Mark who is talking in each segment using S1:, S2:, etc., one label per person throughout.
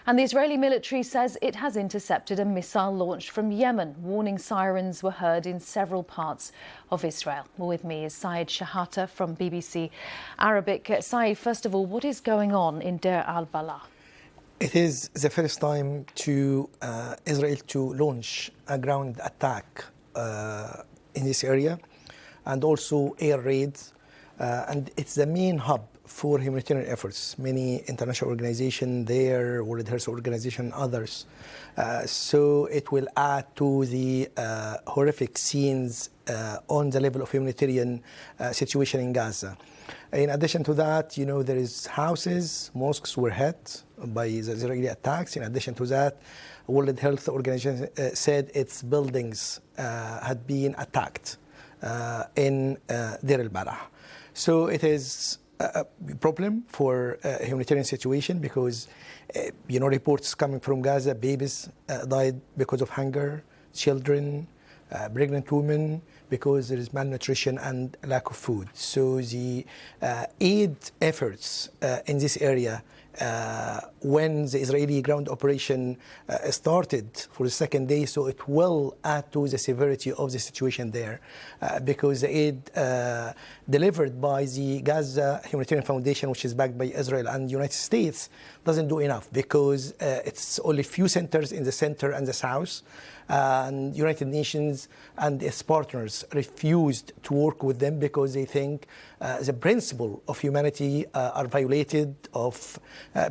S1: And the Israeli military says it has intercepted a missile launched from Yemen. Warning sirens were heard in several parts of Israel. With me is Shehata from BBC Arabic. Saeed, first of all, what is going on in Deir al-Balah?
S2: It is the first time to Israel to launch a ground attack in this area, and also air raids. And it's the main hub for humanitarian efforts. Many international organizations there, World Health Organization, others. So it will add to the horrific scenes on the level of humanitarian situation in Gaza. In addition to that, you know, there is houses, mosques were hit by the Israeli attacks. In addition to that, World Health Organization said its buildings had been attacked in Deir al-Balah. So it is a problem for a humanitarian situation because, you know, reports coming from Gaza, babies died because of hunger, children, pregnant women, because there is malnutrition and lack of food. So the aid efforts in this area, when the Israeli ground operation started for the second day, so it will add to the severity of the situation there, because the aid delivered by the Gaza Humanitarian Foundation, which is backed by Israel and the United States, doesn't do enough because it's only few centers in the center and the south, and United Nations and its partners refused to work with them because they think the principle of humanity are violated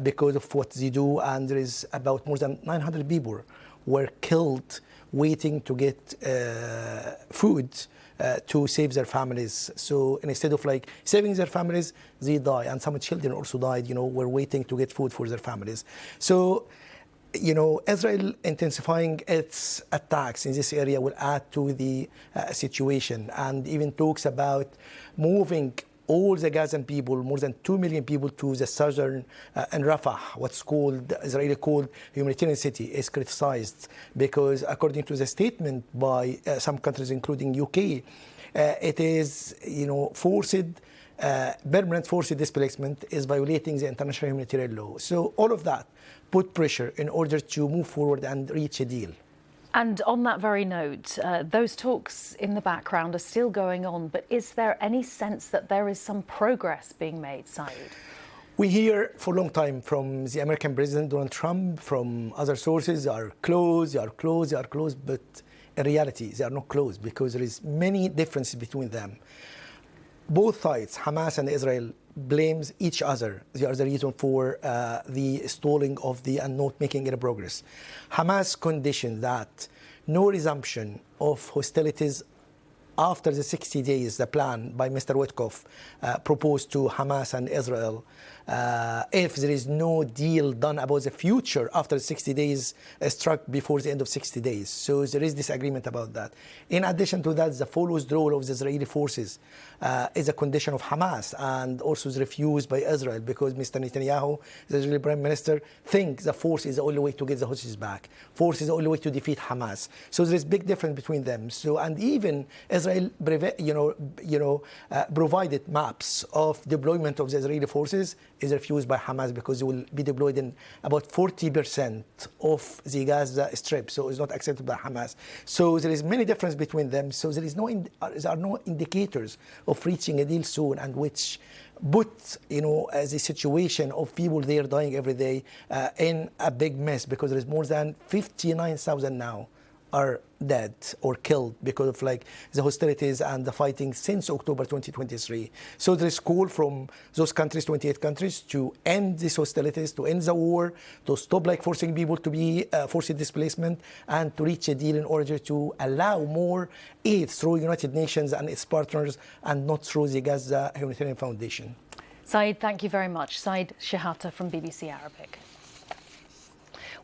S2: because of what they do, and there is about more than 900 people were killed waiting to get food to save their families. So instead of like saving their families, they die, and some children also died, you know, were waiting to get food for their families. So, you know, Israel intensifying its attacks in this area will add to the situation, and even talks about moving all the Gazan people, more than 2 million people, to the southern and Rafah, what's called, Israeli called humanitarian city, is criticized because according to the statement by some countries, including UK, it is, you know, permanent forced displacement is violating the international humanitarian law. So all of that put pressure in order to move forward and reach a deal.
S1: And on that very note, those talks in the background are still going on, but is there any sense that there is some progress being made, Saeed?
S2: We hear for a long time from the American President Donald Trump, from other sources, they are close, but in reality, they are not close because there is many differences between them. Both sides, Hamas and Israel, blames each other. They are the reason for the stalling of and not making any progress. Hamas conditioned that no resumption of hostilities after the 60 days, the plan by Mr. Witkoff proposed to Hamas and Israel, if there is no deal done about the future after 60 days struck before the end of 60 days. So there is disagreement about that. In addition to that, the full withdrawal of the Israeli forces is a condition of Hamas, and also is refused by Israel because Mr. Netanyahu, the Israeli Prime Minister, thinks the force is the only way to get the hostages back. Force is the only way to defeat Hamas. So there is big difference between them. So, and even Israel, provided maps of deployment of the Israeli forces is refused by Hamas because they will be deployed in about 40% of the Gaza Strip. So it's not accepted by Hamas. So there is many difference between them. So there are no indicators of reaching a deal soon, and which put, you know, as a situation of people there dying every day in a big mess, because there is more than 59,000 now are dead or killed because of like the hostilities and the fighting since October 2023. So there is call from those countries, 28 countries, to end these hostilities, to end the war, to stop like forcing people to be forced displacement, and to reach a deal in order to allow more aid through United Nations and its partners, and not through the Gaza Humanitarian Foundation.
S1: Saeed, thank you very much. Saeed Shehata from BBC Arabic.